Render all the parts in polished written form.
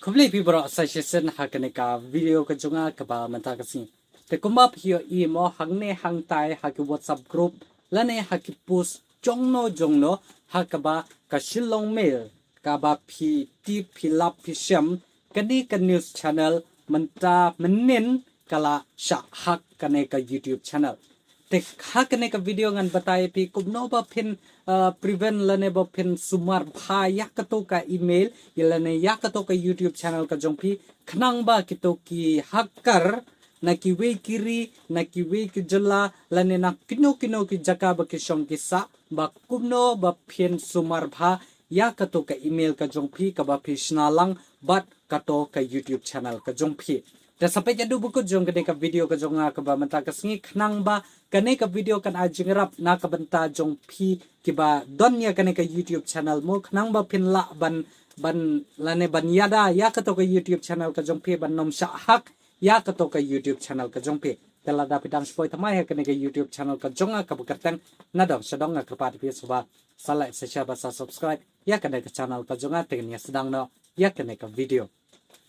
Kubli pibro session hakaneka video kajunga kaba mantakasi. Te kumap hiyo imo hangne hangtai haki WhatsApp group lane haki post jongno hakaba kashilong mail kaba pi ti pilap pishem kani ka news channel menta menin kala sha hak kaneka YouTube channel. Te hakaneka video ngan batai pi kubno ba pin prevent lane ba pin sumar bha yakato ka email yelane yakato ka YouTube channel ka jongpi khnang ba kito ki hacker na ki we kiri na ki we ki jala lane na kino ki jaka ba ki shong ki sa ba kubno ba pin sumar bha yakato ka email ka jongpi ka ba pishna lang bat kato ka YouTube channel ka jongpi. Dan sampai jadu buku jong kene ka video ka jong ka ba menta ka sngi khnang ba kene ka video kan ajing rap na ka benta jong pi kiba donya kene ka YouTube channel mo khnang ba pin la ban lane ban yada ya ka to ka YouTube channel ka jong pi ban nom sha hak ya ka to ka YouTube channel ka jong pi tela da pidang spoi tamai kene ka YouTube channel ka jong ka bukertang nadong sadong ka pat pi soba salai sa subscribe ya kene ka channel ka jong te nya sedang no ya kene ka video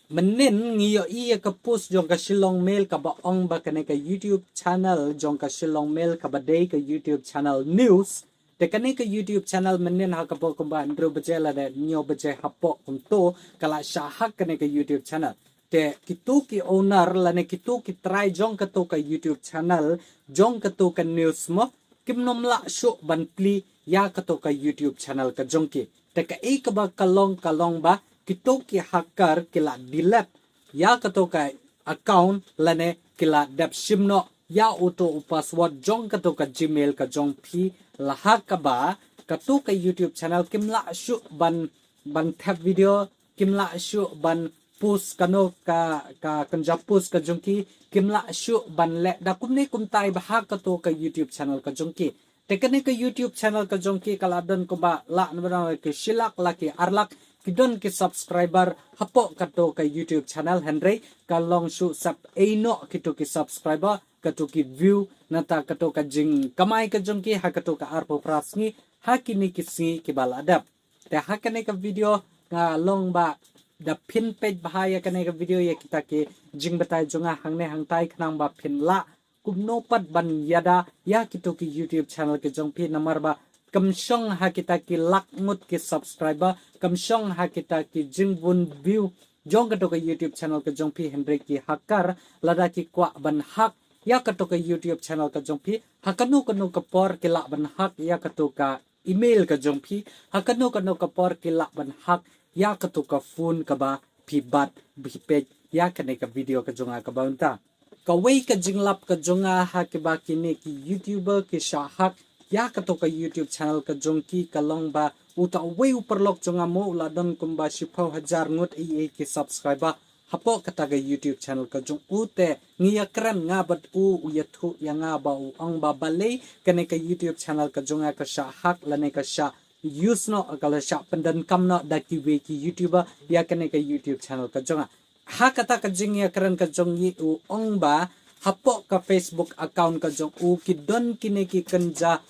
menin ngiyo iya ka post jong ka silong mail ka ba ong ba kane ka YouTube channel jong ka silong mail ka ba day ka YouTube channel news te kane ka YouTube channel menin ha ka po kumba andro bajela de nyo baje hapo kumto kala shahak kane ka YouTube channel te kitu ki owner lane kitu ki try jong ka to ka YouTube channel jong ka to ka news mo kimnom la sho ban pli ya ka to ka YouTube channel ka jong ki te ka e ka ba kalong ba kito ki hacker kila delete ya kato ka account lane kila dep simno ya auto password jong kato ka gmail ka jong pi laha ka ba kato ka YouTube channel kimla shu ban tab video kimla shu ban post kano ka kanja post ka jong ki kimla shu ban le da kumne kumtai ba kato ka YouTube channel ka jong ki tekane ka YouTube channel ka jong ki kala don ko ba la na ke silak laki arlak kidon ki subscriber hapo kato ka YouTube channel Henry kalong su sub no kito ki subscriber kato ki view nata kato ka jing kamai ka jong ki ha kato ka arpo prasngi hakini kisngi ki baladap te hakane ka video nga long ba da pin page bahaya kane ka video ya kita ki jing batai jonga hangne hangtai khnang ba pin la kumno pat ban yada ya kito ki YouTube channel ki jong pi namar ba kamsyong ha kita ki lakmut ki subscriber kamsyong ha kita ki jingbun view jong kato ka YouTube channel ka jong pi Henry ki hakar lada ki kwa ban hak ya kato ka YouTube channel ka jong pi hakanu kanu ka por ki lak ban hak ya kato ka email ka jong pi hakanu kanu ka por ki lak ban hak ya kato ka phone ka ba pi bat bi page ya kane ka video ka jonga ka baunta ka way ka jinglap ka jonga ha ki ba kini ki YouTuber ki shahak ya kato ka YouTube channel ka jongki kalong ba uta way uperlok jonga mo uladon kumba 10,000 ngut ki subscriber hapo kata ka YouTube channel ka jong ute ngiya kran nga bat uyathu ya nga ba ang ba balay kane ka YouTube channel ka jonga ka sha hak lane ka sha use no akala sha pandan kam no da ki we ki YouTuber ya kane ka YouTube channel ka jonga ha kata ka jing ya kran ka jongi ong ba hapo ka Facebook account ka jong ki don kine ki kanja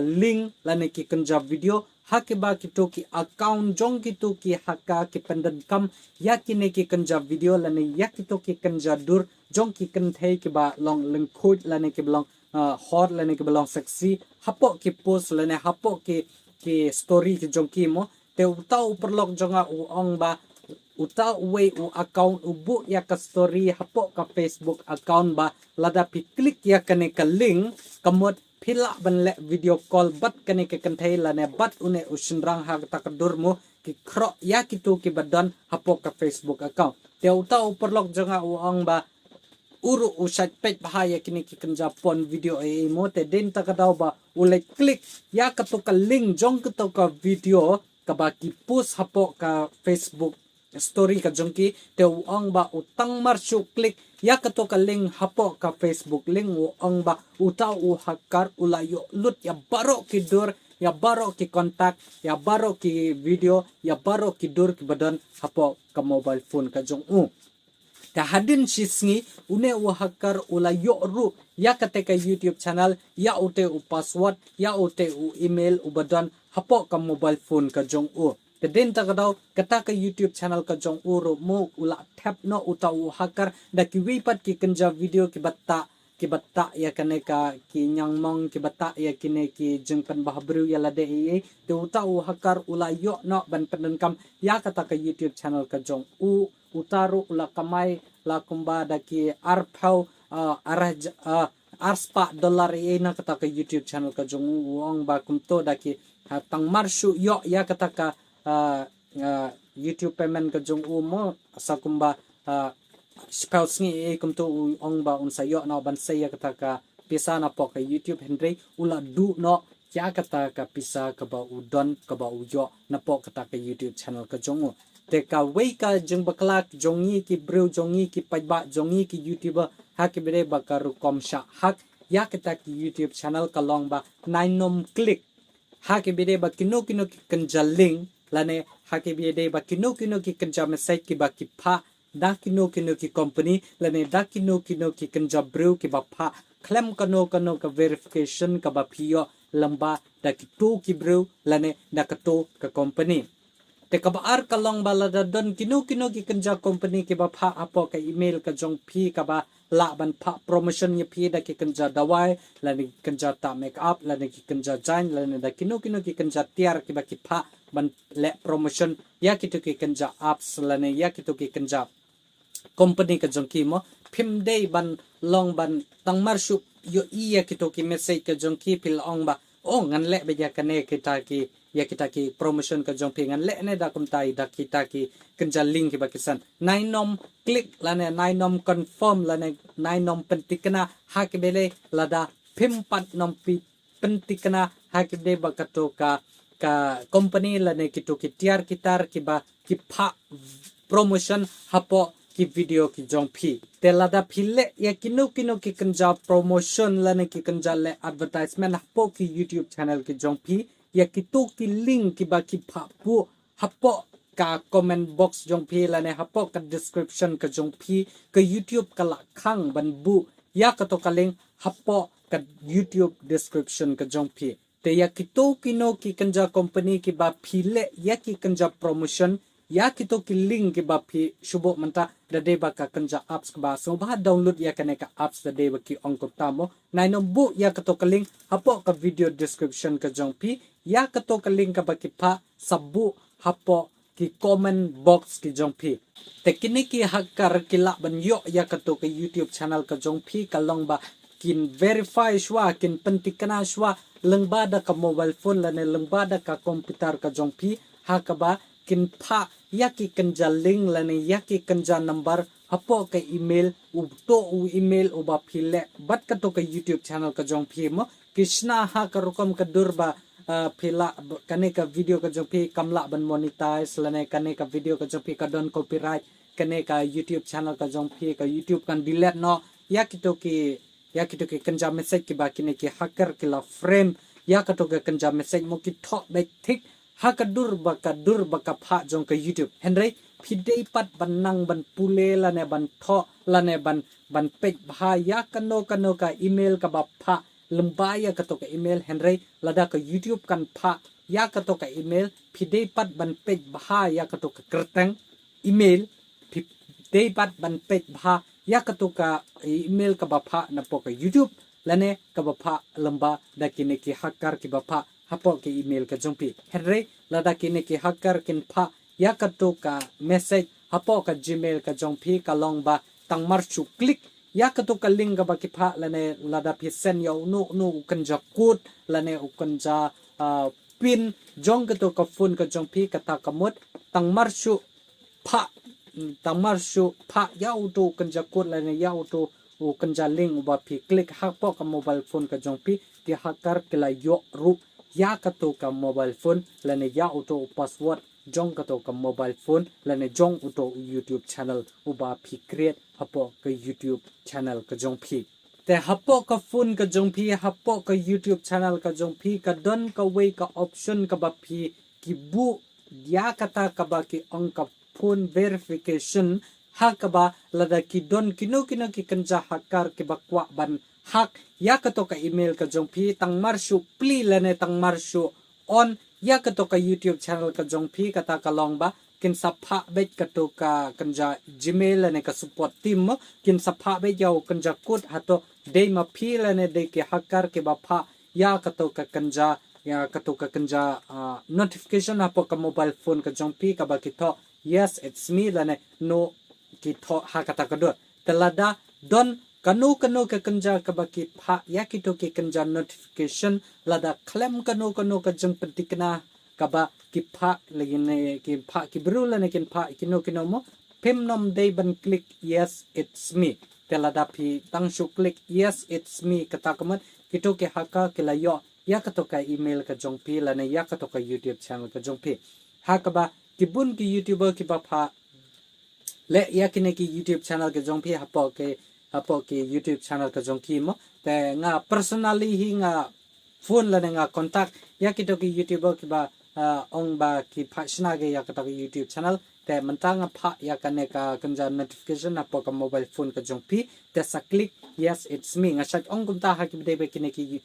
link lane ki kanja video hakiba kito ki account jong kito ki haka ki pandan kam ya kine ki kanja video lane ya kito ki kanja dur jong ki kan thai ki ba long link code lane ki belong hot lane ki belong sexy hapo ki post lane hapo ki story ki jong ki mo te utau perlok jonga ong ba uta way account ubu ya ka story hapo ka Facebook account ba lada pi click ya kane ka link kamot pila ban le video call bat kane ka kanthai la ne bat une usinrang ha ta kadur mo ki kro ya kitu ki badan hapo ka Facebook account te uta perlok jonga uang ba uru usat page bahaya kini ki kanja pon video mo te den ta ka daw ba ule click ya ka to ka link jong ka to ka video ka ba ki post hapo ka Facebook story ka jongki te uang ba utang marsyu klik ya kato ka link hapo ka Facebook link uang ba utau hakar ulayo lut ya baro ki dur ya baro ki kontak ya baro ki video ya baro ki dur ki badan hapo ka mobile phone ka jong ta hadin shisngi une hakar ulayo ru ya kate ka YouTube channel ya ute password ya ute email badan hapo ka mobile phone ka jong den ta kadau kata ka YouTube channel ka jong uro mo ula tap no uta u hakar da ki wipat ki kanja video ki batta ya kaneka ki nyang mong ki batta ya kine ki jengpan bahabru ya lade e te uta u hakar ula yo no ban penden kam ya kata ka YouTube channel ka jong u utaru ula kamai la kumba da ki arpau arspa dollar e na kata ka YouTube channel ka jong uong ba kumto da ki tang marshu yo ya kata ka YouTube payment ka jong mo sa kumba spouse ni kumto ong ba unsa yo na ban saya kata ka pisa na po ka YouTube Henry ula du no ya kata ka pisa ka ba udon ka ba uyo na po kata ka YouTube channel ka jong te ka wei ka jeng baklak jongi ki bro jongi ki paiba jongi ki YouTuber ha ki bere ba ka rukom sha hak ya kata ki YouTube channel ka long ba nainom click ha ki bere ba kino ki kanja link lane ha ki bere ba kino ki kanja message ki ba ki pha da kino ki company lane da kino ki kanja bro ki ba pha claim kano ka verification ka ba pio lamba da ki to ki bro lane da ka to ka company te kabaar kalong balada don kino ki kanja company ki ba pha apo ka email ka jong phi ka ba la ban pha promotion ye phi da ki kanja dawai la ni kanja ta make up la ni ki kanja jain la ni da kino ki kanja tiar ki ba ki pha ban le promotion ya ki to ki kanja apps la ni ya ki to ki kanja company ka jong ki mo phim dei ban long ban tang mar shu yo i ya ki to ki message ka jong ki pil ong ba oh ngan le be ya kane kita ki ya kita ki promotion ka jong pingan le ne da kum tai da kita ki kenja link ki bakisan nainom click la ne nainom confirm la ne nainom pentikna ha ki bele la da pimpat nom pi pentikna ha ki be bakato ka company la ne ki to ki tiar kitar ki ba ki pha promotion hapo ki video ki jong phi te la da phile ya kino ki kenja promotion la ne ki kenja le advertisement hapo ki YouTube channel ki jong phi ya kitu ki link ki ba ki pha pu hapo ka comment box jong phi la ne hapo ka description ka jong phi ka YouTube ka la khang ban bu ya ka to ka link hapo ka YouTube description ka jong phi te ya kitu kino ki kanja company ki ba phile ya ki kanja promotion ya kitu ki link ki ba phi shubo manta da de ba ka kanja apps ka ba so ba download ya kane ka apps da de ba ki ongko tamo naino bu ya ka to ka link hapo ka video description ka jong phi ya ka to ka link ka ba ki pha sabu hapo ki comment box ki jong phi te kini ki hakkar ki la ban yo ya ka to ka YouTube channel ka jong phi ka long ba kin verify shwa kin pentikana shwa lengba da ka mobile phone la ne lengba da ka computer ka jong phi ha ka ba kin pha ya ki kanja link la ne ya ki kanja number hapo ka email u to u email u ba phile bat ka to ka YouTube channel ka jong phi mo krishna ha ka rukom ka durba phila kane ka video ka jong phi kamla ban monetize la ne kane ka video ka jong phi ka don copyright kane ka YouTube channel ka jong phi ka YouTube kan delete no ya ki to ki kanja message ki ba kine ki hacker ki la frame ya ka to ka kanja message mo ki tho dai thik hakadur baka pha jong ka YouTube henry phidei pat banang ban pule la ne ban tho la ne ban pej bha ya kano ka email ka ba pha lamba ya ka to ka email henry lada ka YouTube kan pha ya ka to ka email phidei pat ban pej bha ya ka to ka kerteng email phidei pat ban pej bha ya ka to ka email ka ba pha na po ka YouTube la ne ka ba pha lamba da kine ki hacker ki ba pha hapo ke email ka jongpi henry lada kine ki hacker kin pha ya ka to ka message hapo ka gmail ka jongpi ka long ba tang mar chu click ya ka to ka link ka ba ki pha lane lada phi send yo no kan ja code lane ukan ja pin jong ka to ka phone ka jongpi ka ta ka mot tang mar chu pha ya auto kan ja code lane ya auto u kan ja link ba phi click hapo ka mobile phone ka jongpi ti hacker kila yo rup ya ka to ka mobile phone lane ya auto password jong ka to ka mobile phone lane jong auto YouTube channel uba phi create hapo ka YouTube channel ka jong phi te hapo ka phone ka jong phi hapo ka YouTube channel ka jong phi ka don ka way ka option ka ba phi ki bu ya kata ka ba ki ong ka phone verification ha ka ba lada ki don kino ki kanja hacker ki ba kwa ban hak ya ka to ka email ka jong phi tang mar shu pli lane tang mar shu on ya katoka YouTube channel ka jongphi kata kalong ba kin sapha bet katoka kanja Gmail ne ka support team mo kin sapha bet yaw kanja kut hato dei ma phi ne de ke hacker ke ba pha ya katoka kanja ya katoka kanja notification apo ka mobile phone ka jongphi ka ba kitho yes it's me lane no kitho hakata ka do telada don kanu ke kanja ka ba ki pha ya kito ke kanja notification lada klem kanu ka jong pentikna ka ba ki pha legine ki pha ki bru lane kin pha kino mo pim nom dei ban click yes it's me telada phi tang shu click yes it's me kata kamat kito ke haka ke layo ya katoka email ka jongpi lane ya katoka YouTube channel ka jongpi hakaba kibun ki YouTuber ki ba pha le ya kine ki YouTube channel ka jongpi hapo ke YouTube channel ka jongki mo te nga personally hi nga phone lane nga contact ya kitoki YouTuber ki ba ong ba ki pha shna ge ya katoka YouTube channel te mentang pha ya kane ka kanja notification apo ka mobile phone ka jongpi te sa click yes it's me nga shat ong kumta ha ki be kine ki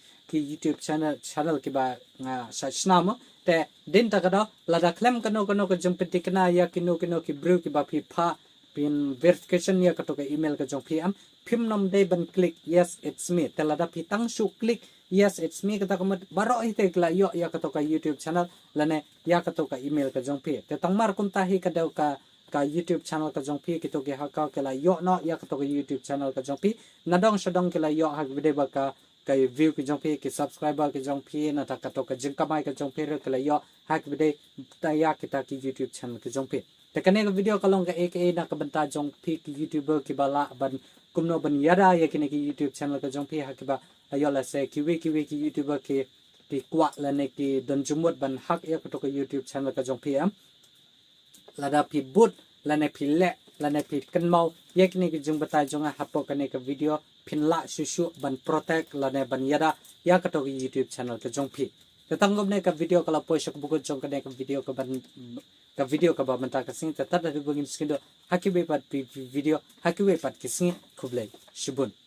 YouTube channel ki ba nga shna mo te din ta kada lada klem kano ka jongpi kana ya kino ki bru ki ba phi pha pin verification ya katoka email ka jongpi am phim nom de ban click yes it's me te lada phi tang shu click yes it's me kata kamat baro ite kla yo ya katoka YouTube channel lane ya katoka email ka jongpi te tangmar kumta hi kada ka YouTube channel ka jongpi kito ge haka kala yo no ya katoka YouTube channel ka jongpi nadong shadong kala yo ha video ba ka view ki jongpi ki subscriber ki jongpi na ta katoka jingkamai ka jongpi re kala yo ha video ta ya kita ki YouTube channel ki jongpi te kane ka video kalong ka aka na ka banta jongpi ki YouTuber ki bala ban kumno ban yada ya kine ki YouTube channel ka jongpi ha ki ba ayo la se ki YouTuber ki kwa la ne ki don jumut ban hak ya katoka YouTube channel ka jongpi am lada pi but lane pi le lane pi kanmau yakni ki jung batai jonga hapo kane ka video phinla shushu ban protect lane ban yada ya kato ki YouTube channel ka jongpi tatangom ne ka video kala poisok buko jong kane ka video ka ba manta ka sing tata du bugin skindo hakibe pat video hakibe pat kising khublai shubun